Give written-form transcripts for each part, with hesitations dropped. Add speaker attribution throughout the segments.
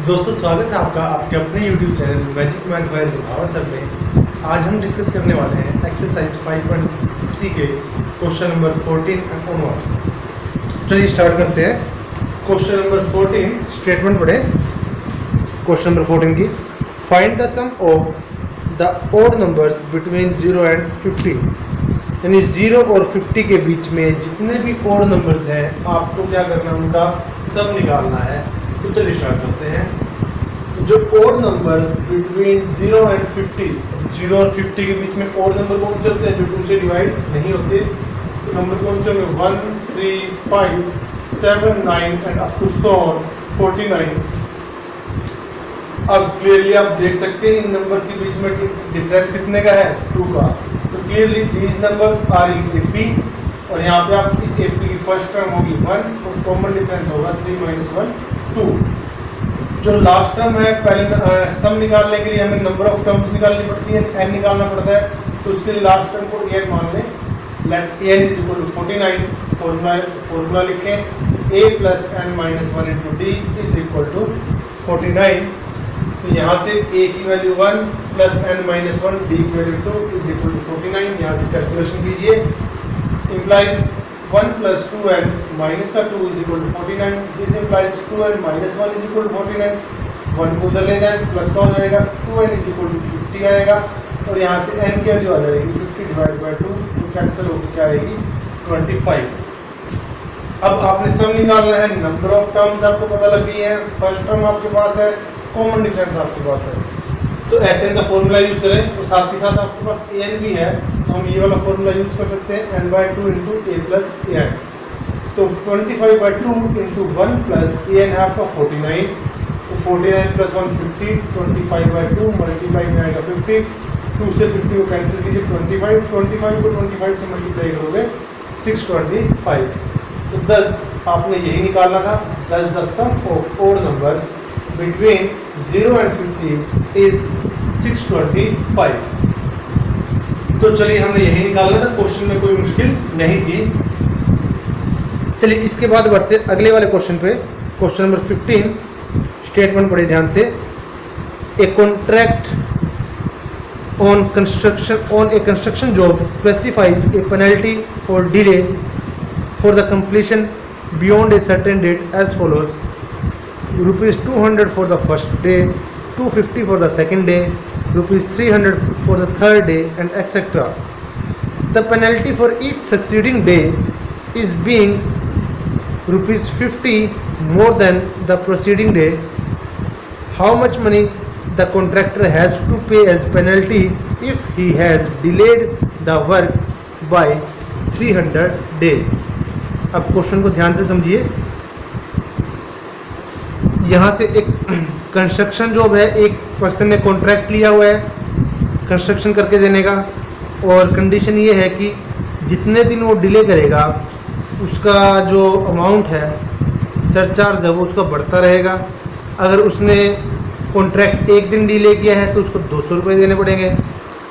Speaker 1: दोस्तों स्वागत है आपका आपके अपने YouTube channel magic math by रुहावा सर में। आज हम डिस्कस करने वाले हैं एक्सरसाइज 5.3 के क्वेश्चन नंबर 14 एंड ऑनवर्ड्स। चलिए स्टार्ट करते हैं। क्वेश्चन नंबर 14 स्टेटमेंट पढ़े। क्वेश्चन नंबर 14 की find the sum of the odd numbers between 0 and 50। यानी 0 और 50 के बीच में जितने भी ऑड नंबर्स हैं आपको क्या करना है, उनका सम निकालना है। तो चलिए स्टार्ट करते हैं। जो ऑड नंबर्स बिटवीन 0 एंड 50, 0 और 50 के बीच में ऑड नंबर कौन से होते हैं जो 2 से डिवाइड नहीं होते? तो नंबर कौन से होंगे? 1, 3, 5, 7, 9 एंड अप टू 49। अब क्लियरली आप देख सकते हैं इन नंबर्स के बीच में डिफरेंस कितने का है? 2 का। तो clearly these numbers are in AP, और यहाँ पे आप इस एपी की फर्स्ट टर्म होगी 1 और कॉमन डिफरेंस होगा 3 - 1 2। जो लास्ट टर्म है, पहले सम निकालने के लिए हमें नंबर ऑफ टर्म्स निकालनी पड़ती है, n निकालना पड़ता है। तो उसके लिए लास्ट टर्म को n मान लें। Let n is equal to 49। Formula लिखें a plus n minus 1 into d is equal to 49। तो यहाँ से a की value 1 plus n minus 1 d की वैल्यू 2 इज इक्वल टू 49। यहाँ से कैलकुलेशन कीजिए। इम्प्लाइज 1 प्लस 2n माइनस का 2 is equal to 49। This implies 2n minus 1 is equal to 49। 1 को उधर ले जाए प्लस का हो जाएगा, 2n इज इक्वल टू 50 आएगा। और यहाँ से n की वैल्यू आ जाएगी 50 डिवाइड बाई 2, तो कैंसिल होकर क्या आएगी? 25। अब आपने सम निकालना है। नंबर ऑफ टर्म्स आपको पता लग गई है, फर्स्ट टर्म आपके पास है, कॉमन डिफरेंस आपके पास है। तो Sn का फॉर्मूला यूज करें, और साथ ही साथ आपके पास An भी है, तो हम ये वाला फॉर्मूला यूज कर सकते हैं n/2 into a plus an। तो 25/2 इंटू 1 प्लस an है आपका 49। तो 49 प्लस 1 50, 25/2 मल्टीप्लाई में आएगा 50, 2 से 50 को कैंसिल कीजिए 25, 25 को 25 से मल्टीप्लाई करोगे 625। तो 10 आपने यही निकालना था। 10 the sum of odd numbers between 0 and 50 is 625। तो चलिए हमने यही निकालना था, क्वेश्चन में कोई मुश्किल नहीं थी। चलिए इसके बाद बढ़ते अगले वाले क्वेश्चन पे। क्वेश्चन नंबर 15 स्टेटमेंट पढ़े ध्यान से। A contract on a construction job specifies a penalty for delay for the completion beyond a certain date as follows: rupees 200 for the first day, 250 for the second day, rupees 300 for the third day, and etc. The penalty for each succeeding day is being rupees 50 more than the preceding day. How much money the contractor has to pay as penalty if he has delayed the work by 300 days? अब question को ध्यान से समझिए। यहाँ से एक construction job है, एक पर्सन ने कॉन्ट्रैक्ट लिया हुआ है कंस्ट्रक्शन करके देने का, और कंडीशन ये है कि जितने दिन वो डिले करेगा उसका जो अमाउंट है, सरचार्ज है, वो उसका बढ़ता रहेगा। अगर उसने कॉन्ट्रैक्ट एक दिन डिले किया है तो उसको 200 रुपये देने पड़ेंगे।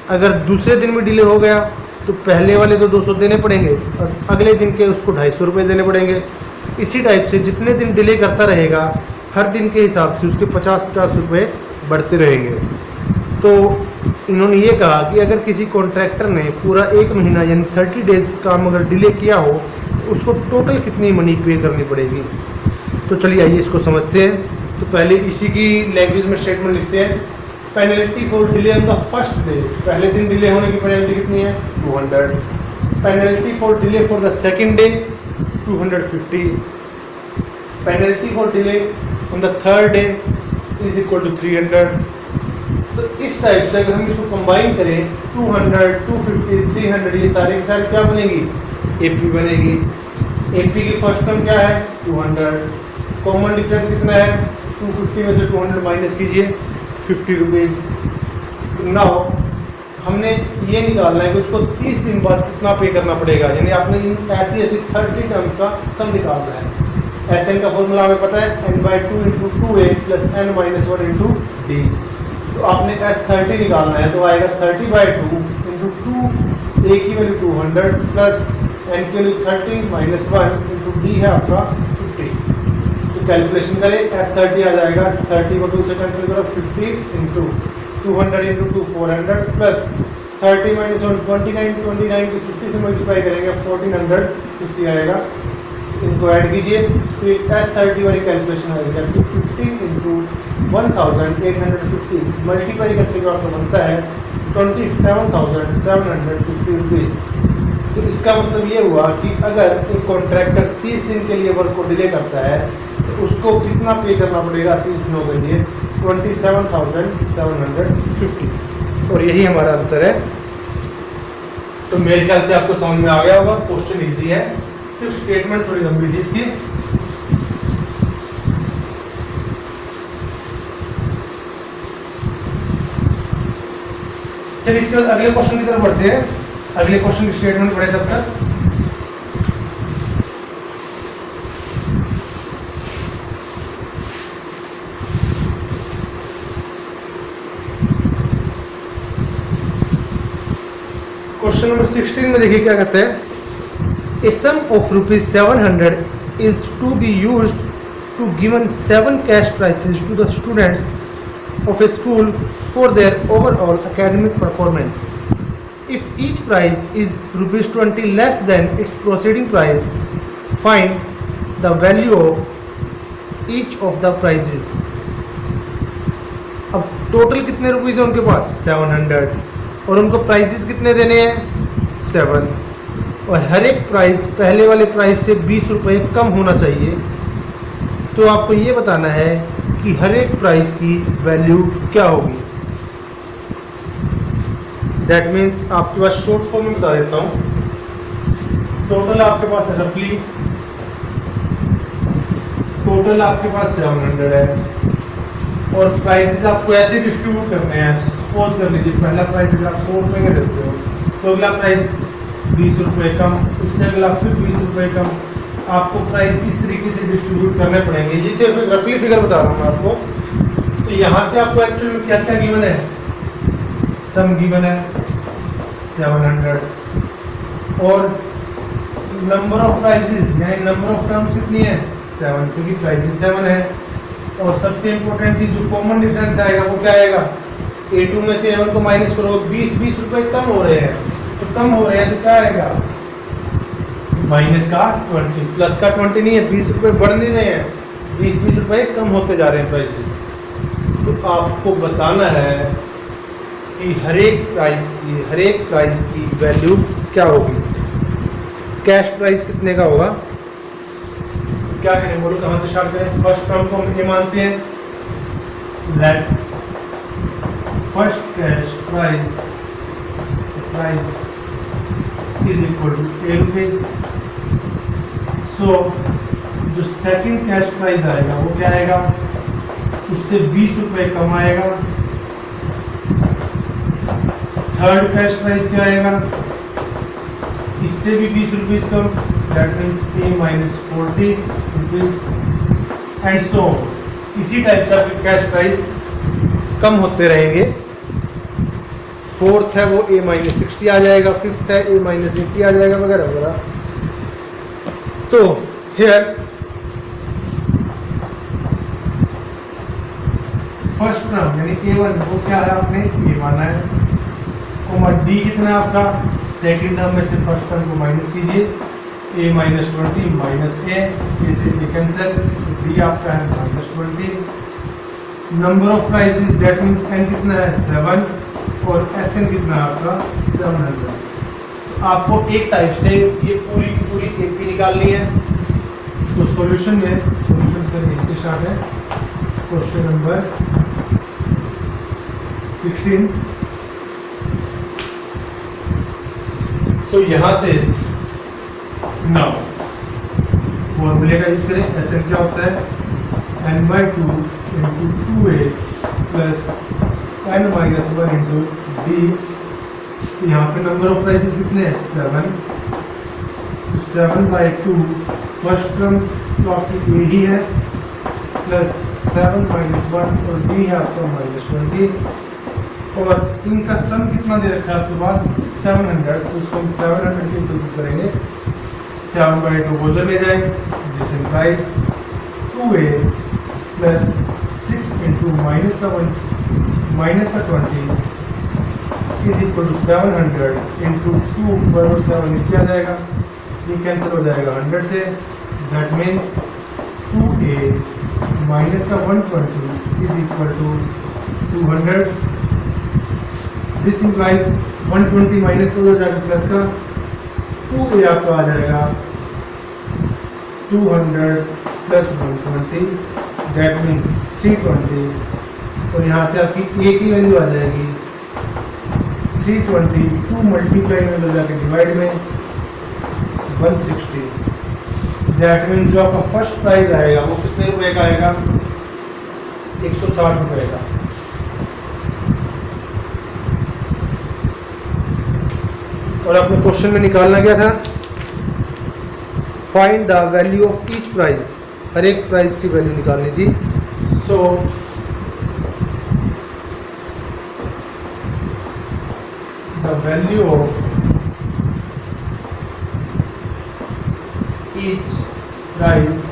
Speaker 1: अगर दूसरे दिन भी डिले हो गया तो पहले वाले तो 200 देने पड़ेंगे और अगले दिन के उसको 250 रुपये देने पड़ेंगे। इसी टाइप से जितने दिन डिले करता रहेगा हर दिन के हिसाब से उसके 50-50 रुपये बढ़ते रहेंगे। तो इन्होंने ये कहा कि अगर किसी कॉन्ट्रैक्टर ने पूरा 1 महीना यानी 30 डेज़ काम अगर डिले किया हो तो उसको टोटल कितनी मनी पे करनी पड़ेगी। तो चलिए आइए इसको समझते हैं। तो पहले इसी की लैंग्वेज में स्टेटमेंट लिखते हैं। Penalty for delay on the first day, पहले दिन डिले होने की पेनल्टी कितनी है? 200। Penalty for delay for the second day 250। Penalty for delay on the third day is equal to 300। तो इस टाइप से अगर हम इसको कंबाइन करें 200, 250, 300, ये सारे के सारे क्या बनेगी? एपी बनेगी। एपी की फर्स्ट टर्म क्या है? 200। कॉमन डिफरेंस कितना है? 250 में से 200 माइनस कीजिए 50 रुपीज़। नाउ हमने ये निकालना है कि उसको 30 दिन बाद कितना पे करना पड़ेगा, यानी आपने ऐसी 30 टर्म्स का सम निकालना है। Sn का फॉर्मूला हमें पता है n/2 into 2a plus n minus 1 into d। तो आपने S30 निकालना है, तो आएगा 30/2 इंटू 2, a की वैल्यू 200 प्लस n की वैल्यू 30 माइनस 1 इंटू d है आपका 50। तो तो कैलकुलेशन करें, S30 आ जाएगा, 30 को 2 से कैंसिल करो, 50 इंटू 200 इंटू 2 400 प्लस 30 माइनस 1 29 29 को 50 से मल्टीप्लाई करेंगे 1450 आएगा। इनको ऐड कीजिए तो S30 वाली कैलकुलेशन आएगी 250 इंटू 1850 मल्टीप्लाई करने के आपको बनता है 27,750 रुपीज़। तो इसका मतलब ये हुआ कि अगर एक कॉन्ट्रैक्टर 30 दिन के लिए वर्क को डिले करता है तो उसको कितना पे करना पड़ेगा 30 दिनों के लिए, 27,750। और यही हमारा आंसर है। तो मेरे ख्याल से आपको समझ में आ गया होगा, क्वेश्चन इजी है, सिर्फ स्टेटमेंट थोड़ी लंबी थी इसकी। चलिए इसके बाद अगले क्वेश्चन की तरफ बढ़ते हैं। अगले क्वेश्चन की स्टेटमेंट पढ़े तब तक। क्वेश्चन नंबर 16 में देखिए क्या कहते हैं, A sum of ₹700 is to be used to given 7 cash prizes to the students of a school for their overall academic performance. If each prize is ₹20 less than its preceding prize, find the value of each of the prizes. अब total कितने rupees है उनके पास 700 और उनको prices कितने देने हैं 7 और हर एक प्राइस पहले वाले प्राइस से 20 रुपये कम होना चाहिए। तो आपको ये बताना है कि हर एक प्राइस की वैल्यू क्या होगी। दैट मीन्स आपके पास शॉर्ट फॉर्म में बता देता हूँ। टोटल आपके पास रफली टोटल आपके पास 700 है और प्राइसेस आपको ऐसे डिस्ट्रीब्यूट करने हैं। सपोज कर लीजिए पहला प्राइस अगर आप 100 रुपये का देते हो तो अगला प्राइस 20 रुपये कम, उससे अगला फिर 20 रुपये कम। आपको प्राइस इस तरीके से डिस्ट्रीब्यूट करने पड़ेंगे। जिसे रफली फिगर बता रहा हूँ मैं आपको। तो यहाँ से आपको एक्चुअल में क्या क्या गिवन है, सम गिवन है 700 और नंबर ऑफ प्राइसेस यानी नंबर ऑफ टर्म्स कितनी है 7, क्योंकि प्राइसेस 7 है। और सबसे इंपॉर्टेंट चीज जो कॉमन डिफरेंस आएगा वो क्या आएगा, A2 में से A1 को माइनस करो, 20 रुपये कम हो रहे हैं तो कम हो रहे हैं तो क्या आएगा माइनस का 20, प्लस का 20 नहीं है, 20 रुपये बढ़ नहीं रहे हैं, 20 रुपये कम होते जा रहे हैं प्राइसेस। तो आपको बताना है कि हर एक प्राइस की वैल्यू क्या होगी। कैश प्राइस कितने का होगा, तो क्या करें बोलो, कहाँ से स्टार्ट करें। फर्स्ट टर्म को हम ये मानते हैं, let first cash price is equal to A rupees. So जो सेकंड कैश प्राइस आएगा वो क्या आएगा, उससे 20 रुपये कम आएगा। थर्ड कैश प्राइस क्या आएगा, इससे भी 20 rupees come, that means A minus 40 rupees and so. इसी टाइप से आपके कैश प्राइस कम होते रहेंगे। फोर्थ है वो A माइनस 60 आ जाएगा, फिफ्थ है A माइनस 80 आ जाएगा वगैरह वगैरह। तो हियर फर्स्ट टर्म यानी A1 वो क्या है आपने A माना है, और D कितना है आपका, सेकेंड टर्म में से फर्स्ट टर्म को माइनस कीजिए, A माइनस 20 माइनस A से कैंसिल, D आपका है minus 20। Number of prices that means N कितना है 7 और SN कितना है आपका 700। आपको एक टाइप से ये पूरी की पूरी AP निकालनी है। तो सॉल्यूशन करने से स्टार्ट है क्वेश्चन नंबर 16। तो यहाँ से नाउ फॉर्मूले का यूज करें। SN क्या होता है n/2 into 2A plus n minus 1 into D। यहाँ पे नंबर ऑफ प्राइसेस कितने हैं 7, 7/2 फर्स्ट टर्म तो आपकी A ही है प्लस 7 माइनस 1 और D है आपका माइनस 20 और इनका सम कितना दे रखा है आपके पास 700। तो उसको हम 700 के इंटू करेंगे, 7/2 बोलर ले जाए जिस प्राइस। तो 2a प्लस 6 इंटू माइनस का 20 इज इक्वल टू 700 इंटू 2 बराबर 7 नीचे आ जाएगा, ये कैंसिल हो जाएगा 100 से। दैट मीन्स 2a माइनस का 120 is equal to 200। This implies 120 minus का हो जाएगा प्लस का, 2a आपका आ जाएगा 200 प्लस 120, दैट मीन्स 320। और यहाँ से आपकी a की वैल्यू आ जाएगी 320, 2 मल्टीप्लाई में हो जाकर डिवाइड में 160। दैट मीन्स जो आपका फर्स्ट प्राइस आएगा वो कितने रुपए का आएगा, 160 रुपए का। और आपने क्वेश्चन में निकालना क्या था, find the value of each price, हर एक प्राइस की वैल्यू निकालनी थी। So the value of each price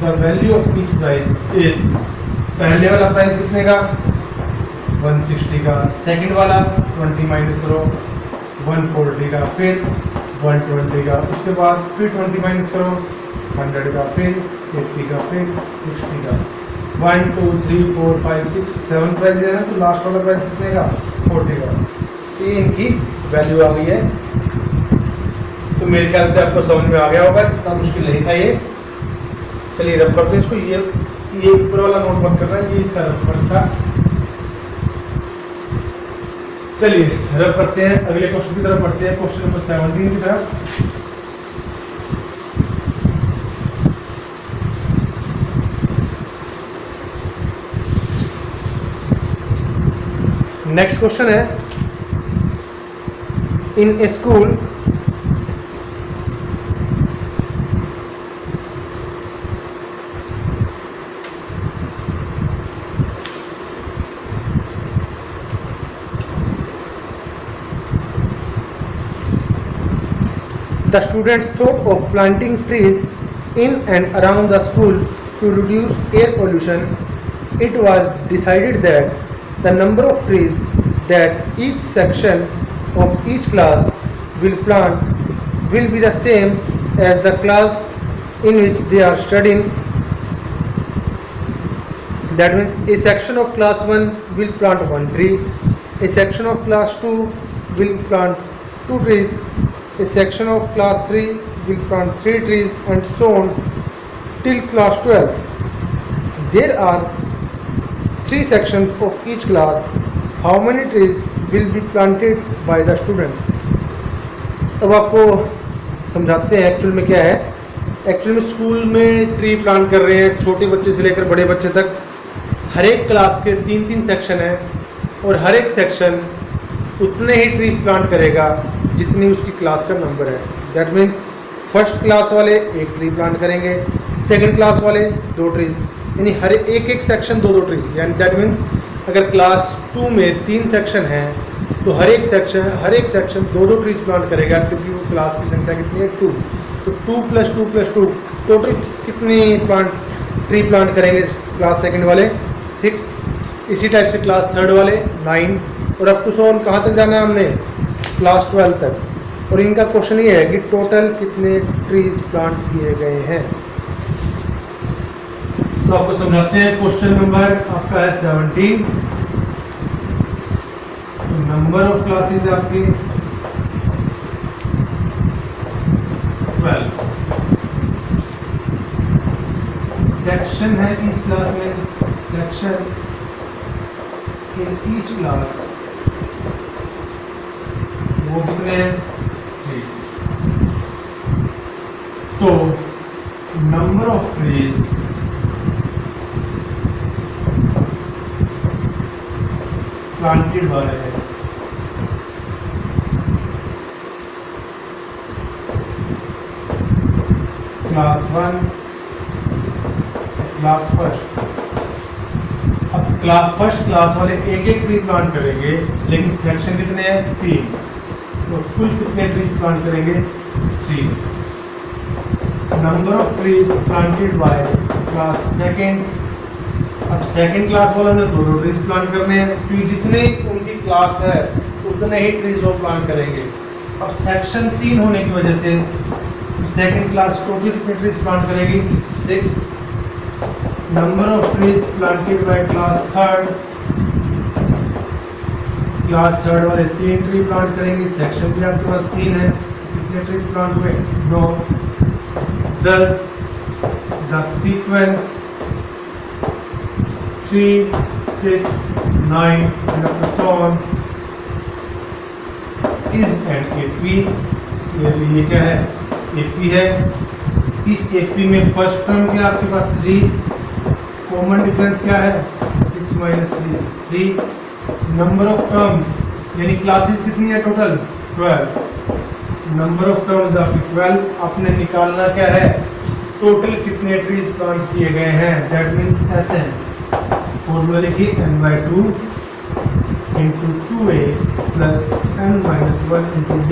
Speaker 1: the value of each price is, पहले वाला प्राइस कितने का 160 का, सेकंड वाला 20 माइनस करो 140 का, फिर 120 का, उसके बाद फिर 20 माइनस करो 100 का, फिर 80 का, फिर 60 का। 1 2 3 4 5 6 7 प्राइस है ना, तो लास्ट वाला प्राइस कितने का 40 का। ये इनकी वैल्यू आ गई है। तो मेरे ख्याल से आपको समझ में आ गया होगा, इतना मुश्किल नहीं था ये। चलिए रब करते हैं इसको, ये ऊपर वाला नोट मत करना, ये इसका रब था। चलिए रब करते हैं, अगले क्वेश्चन की तरफ बढ़ते हैं, क्वेश्चन नंबर 17 की तरफ। नेक्स्ट क्वेश्चन है, इन ए school the students thought of planting trees in and around the school to reduce air pollution. It was decided that the number of trees that each section of each class will plant will be the same as the class in which they are studying. That means a section of class 1 will plant 1 tree, a section of class 2 will plant 2 trees, a section of class 3 will plant 3 trees, and so on till class 12. There are 3 sections of each class. How many trees will be planted by the students? अब आपको समझाते हैं actual में क्या है। Actual में school में tree plant कर रहे हैं, छोटे बच्चे से लेकर बड़े बच्चे तक। हर एक क्लास के 3-3 सेक्शन हैं और हर एक सेक्शन उतने ही ट्रीज प्लांट करेगा जितनी उसकी क्लास का नंबर है। दैट मीन्स फर्स्ट क्लास वाले 1 ट्री प्लांट करेंगे, सेकंड क्लास वाले 2 ट्रीज, यानी हर एक सेक्शन 2-2 ट्रीज। यानी दैट मीन्स अगर क्लास 2 में 3 सेक्शन हैं तो हर एक सेक्शन 2-2 ट्रीज प्लांट करेगा, क्योंकि वो क्लास की संख्या कितनी है 2। तो 2 + 2 + 2 टोटल कितनी ट्री प्लांट करेंगे क्लास सेकंड वाले 6। इसी टाइप से क्लास थर्ड वाले 9, और अब टू सोन कहाँ तक जाना है हमने, क्लास 12 तक। और इनका क्वेश्चन ये है कि टोटल कितने ट्रीज प्लांट किए गए हैं। तो आपको समझाते हैं, क्वेश्चन नंबर आपका है 17। नंबर ऑफ क्लासेस आपकी 12, सेक्शन है ईच क्लास में, सेक्शन इन ईच क्लास वो कितने हैं 3। तो number of trees planted by है क्लास 1, क्लास फर्स्ट। अब फर्स्ट क्लास वाले एक एक ट्री प्लांट करेंगे, लेकिन सेक्शन कितने हैं? 3। तो कुल कितने ट्रीज प्लांट करेंगे? 3। Number of trees planted by class second. अब सेकेंड क्लास वालों ने 2 ट्रीज प्लांट करने हैं, क्योंकि जितने उनकी क्लास है उतने ही ट्रीज वो प्लांट करेंगे। अब सेक्शन 3 होने की वजह से सेकेंड क्लास टोटल कितने ट्रीज प्लांट करेगी? 6। Number of trees planted by class third. Class third वाले 3 ट्री प्लांट करेंगे, सेक्शन भी आपके पास 3 है, कितने ट्रीज प्लांट हुए? 9। 10 the sequence 3, 6, 9 and so on is an AP। ये क्या है? AP है। इस AP में फर्स्ट टर्म क्या आपके पास? 3। कॉमन डिफरेंस क्या है? 6 - 3। नंबर ऑफ टर्म्स यानी क्लासेस कितनी है टोटल? 12। नंबर ऑफ टर्म्स आपकी 12। आपने निकालना क्या है? टोटल कितने ट्रीज प्लांट किए गए हैं, दैट मीन्स SN। फॉर्मूला लिखिए n/2 × 2a + n-1 × d।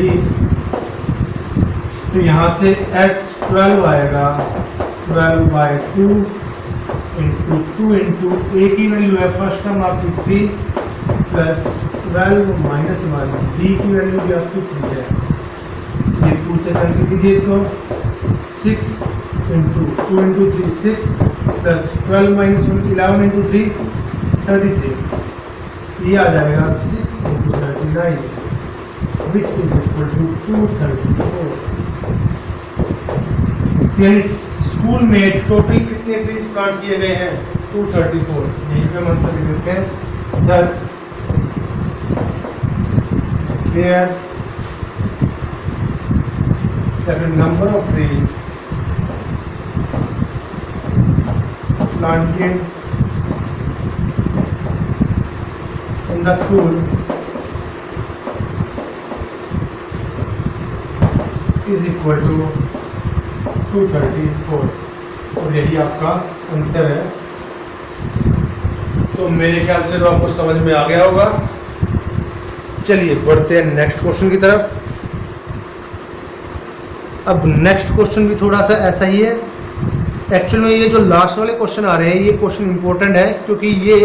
Speaker 1: तो यहाँ से S12 आएगा 12/2 × 2 × a की वैल्यू है फर्स्ट टर्म आपकी 3 + 12 - 1 d की वैल्यू भी आपकी 3 है। ये 2 से कैंसिल कीजिए इसको। 6 × 2 × 3 6 + 12 - 1 11 × 3 33। ये आ जाएगा 6 × 39 which is equal to 234। यानी स्कूल में टोटल कितने ट्रीज प्लांट किए गए हैं? 234। यहीं पे हम आंसर लिख देते हैं 10। There the number of trees planted in the school is equal to 234। और यही आपका आंसर है। तो मेरे ख्याल से तो आपको समझ में आ गया होगा। चलिए बढ़ते हैं नेक्स्ट क्वेश्चन की तरफ। अब नेक्स्ट क्वेश्चन भी थोड़ा सा ऐसा ही है। एक्चुअल में ये जो लास्ट वाले क्वेश्चन आ रहे हैं, ये क्वेश्चन इंपॉर्टेंट है, क्योंकि ये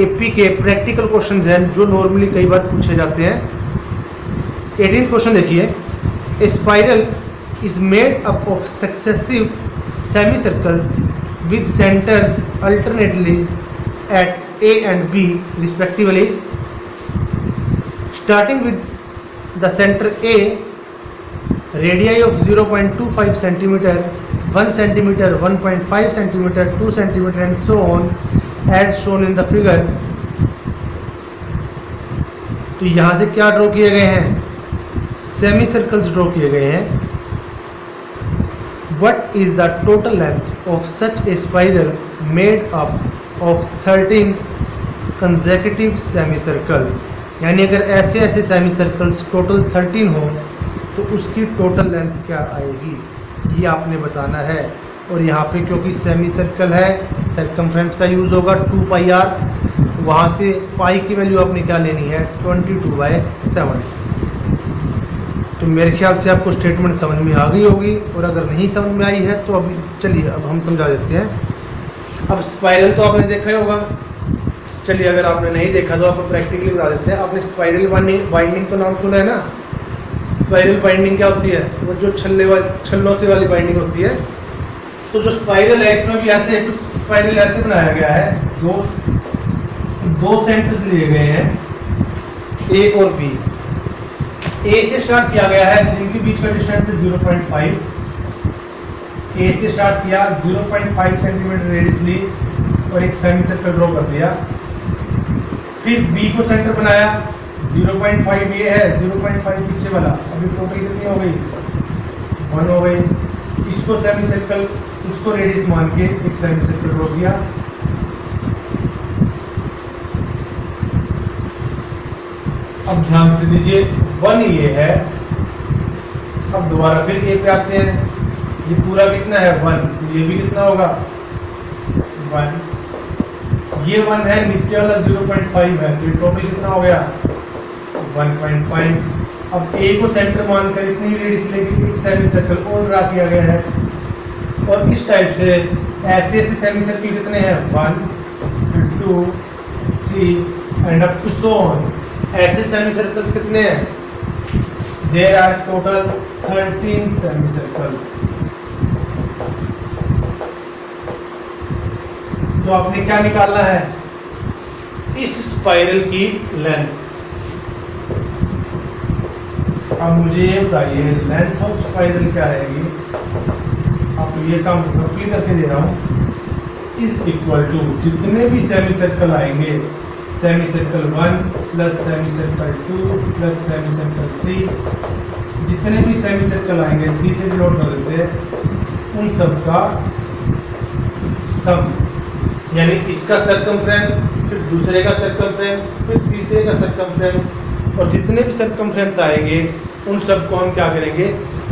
Speaker 1: एपी के प्रैक्टिकल क्वेश्चंस हैं जो नॉर्मली कई बार पूछे जाते हैं। 18th क्वेश्चन देखिए। A spiral is made up of successive semi circles with centres alternately at A and B respectively. Starting with the center A, radii of 0.25 cm, 1 cm, 1.5 cm, 2 cm and so on as shown in the figure। तो यहाँ से क्या draw किए गए हैं? Semi circles draw किए गए हैं। What is the total length of such a spiral made up of 13 consecutive semicircles? यानी अगर ऐसे ऐसे सेमी सर्कल्स टोटल 13 हो तो उसकी टोटल लेंथ क्या आएगी, ये आपने बताना है। और यहाँ पे क्योंकि सेमी सर्कल है, सर्कमफ्रेंस का यूज़ होगा 2πr। वहाँ से पाई की वैल्यू आपने क्या लेनी है? 22/7। तो मेरे ख्याल से आपको स्टेटमेंट समझ में आ गई होगी, और अगर नहीं समझ में आई है तो अभी चलिए अब हम समझा देते हैं। अब स्पाइरल तो आपने देखा ही होगा। चलिए अगर आपने नहीं देखा तो आपको प्रैक्टिकली बता देते हैं। आपने स्पाइरल बाइंडिंग तो नाम सुना है ना? स्पाइरल बाइंडिंग क्या होती है? वो जो छल्लों से वाली बाइंडिंग होती है। तो जो स्पाइरल है इसमें भी ऐसे कुछ स्पाइरल ऐसे बनाया गया है। दो सेंटर्स लिए गए हैं ए और बी। ए से स्टार्ट किया गया है, जिनके बीच का डिस्टेंस है 0.5। ए से स्टार्ट किया 0.5 सेंटीमीटर रेडियस ली और एक सेमी सर्कल ड्रॉ कर दिया। फिर बी को सेंटर बनाया, 0.5 ये है, 0.5 पीछे वाला। अभी टोटल कितनी हो गई? 1 हो गई। इसको सेमी सर्कल, इसको रेडियस मान के एक सेमी सर्कल ड्रॉ किया। अब ध्यान से दीजिए, 1 ये है। अब दोबारा फिर ए पे आते हैं। ये पूरा कितना है 1, तो ये भी कितना होगा 1, ये 1 है, नीचे वाला 0.5 है, तो टोटल कितना हो गया 1.5। अब ए को सेंटर मानकर इतनी रेडियस लेके एक सेमी सर्कल और ड्रा किया गया है, और इस टाइप से ऐसे सेमी सर्कल कितने हैं 1 2 3 and up to so on. ऐसे सेमी सर्कल्स कितने हैं, there are total 13 semicircles. तो आपने क्या निकालना है, इस स्पाइरल की लेंथ। अब मुझे ये बताइए लेंथ ऑफ स्पाइरल क्या रहेगी। आपको ये काम रफली करके दे रहा हूँ, इज इक्वल टू जितने भी सेमी सर्कल आएंगे, semi circle 1 plus semi circle 2 plus semi circle 3, जितने भी सेमी सर्कल आएंगे सी से डिनोट कर देते हैं, उन सब का सम, यानी इसका सर्कमफ्रेंस, फिर दूसरे का सर्कमफ्रेंस, फिर तीसरे का सर्कमफ्रेंस, और जितने भी सर्कमफ्रेंस आएंगे उन सब को हम क्या करेंगे,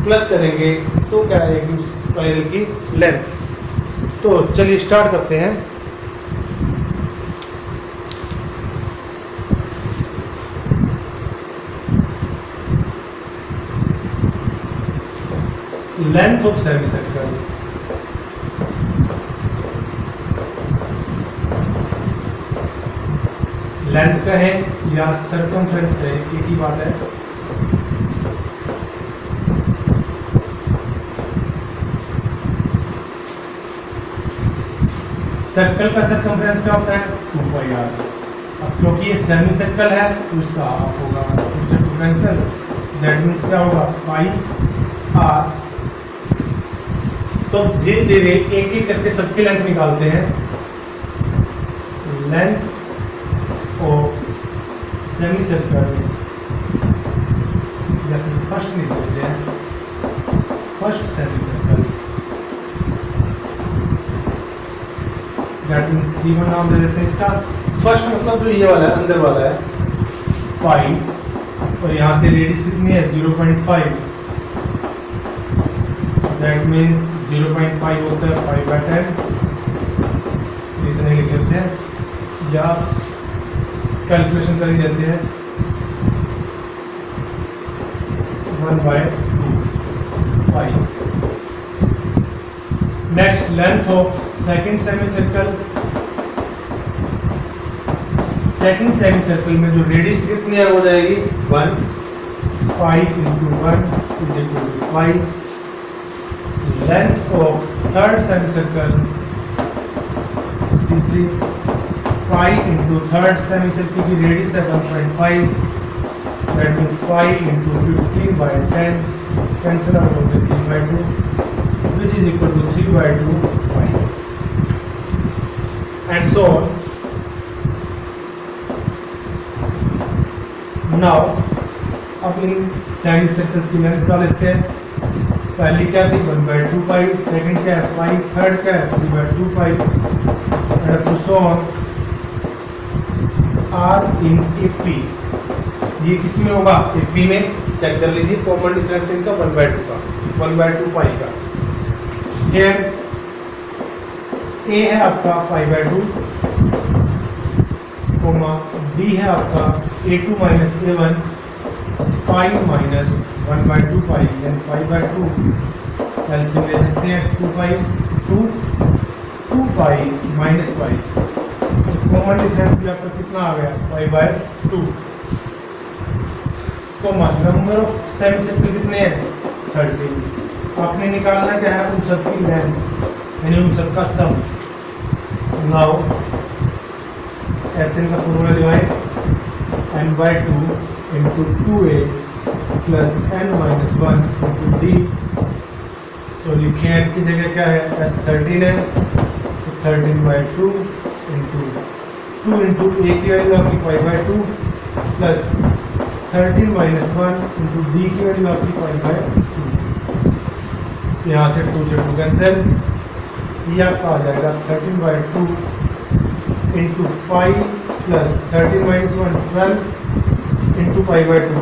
Speaker 1: प्लस करेंगे, तो क्या आएगी उस स्पाइरल की लेंथ। तो चलिए स्टार्ट करते हैं। Length of semi circle, length कहें या सर्कमफ्रेंस कहें, एक ही बात है। सर्कल का सर्कमफ्रेंस क्या होता है 2πr। अब क्योंकि ये सेमी सर्कल है तो इसका हाफ होगा, कैंसिल, दैट मीन्स क्या होगा पाई आर। तो धीरे धीरे एक एक करके सबकी लेंथ निकालते हैं। लेंथ ऑफ सेमी सर्कल, या फिर फर्स्ट लिख देते हैं, first semi circle, that means C1 नाम दे देते हैं इसका। फर्स्ट मतलब जो ये वाला है, अंदर वाला है, पाई, और यहाँ से रेडियस कितनी है 0.5, दैट मीन्स 0.5 होता है 5/10, इतने लिख देते हैं, या कैलकुलेशन कर ही देते हैं 1/2 next length of second semi circle, second semi circle में जो रेडियस कितनी है हो जाएगी 1, 5 × 1 = 5। Length of third semi circle C3, 5 × third semi circle की रेडियस है 1.5, दैट मीन्स 5 × 15/10, कैंसिल आउट हो गया 3/2, which is equal to 3/2 pi, and so on. Now अब इन सेमी सर्कल्स की लेंथ निकाल लेते हैं। पहली क्या थी 1/2 पाई, सेकंड क्या है पाई, थर्ड क्या है 3/2 pi, and two so on. Are in AP, ये किसमें होगा AP में, चेक कर लीजिए कॉमन डिफरेंस इनका 1/2 का, 1/2 पाई का। ये A है आपका π/2, D है आपका A2 - A1, पाई माइनस 1/2 पाई, यानी π/2, एलसीएम ले सकते हैं 2 पाई माइनस पाई, तो कॉमन डिफरेंस भी आपका कितना आ गया π/2। नंबर ऑफ सेमी सर्कल कितने हैं 13। आपने निकालना क्या है उन सबकी लेंथ, यानी उन सबका सम। नाउ SN का फॉर्मूला जो है n/2 × 2a + n-1 × d। तो लिखें n की जगह क्या है S13 है, तो 13/2 × 2 × a की वैल्यू आपकी π/2 प्लस 13 - 1 × d की वैल्यू आपकी π/2। यहाँ से 2 से 2 कैंसिल, ये आपका आ जाएगा 13/2 × पाई प्लस 13 - 1 12 × π/2,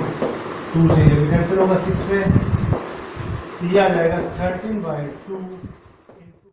Speaker 1: 2 से ये कैंसिल होगा 6 पे, ये आ जाएगा 13/2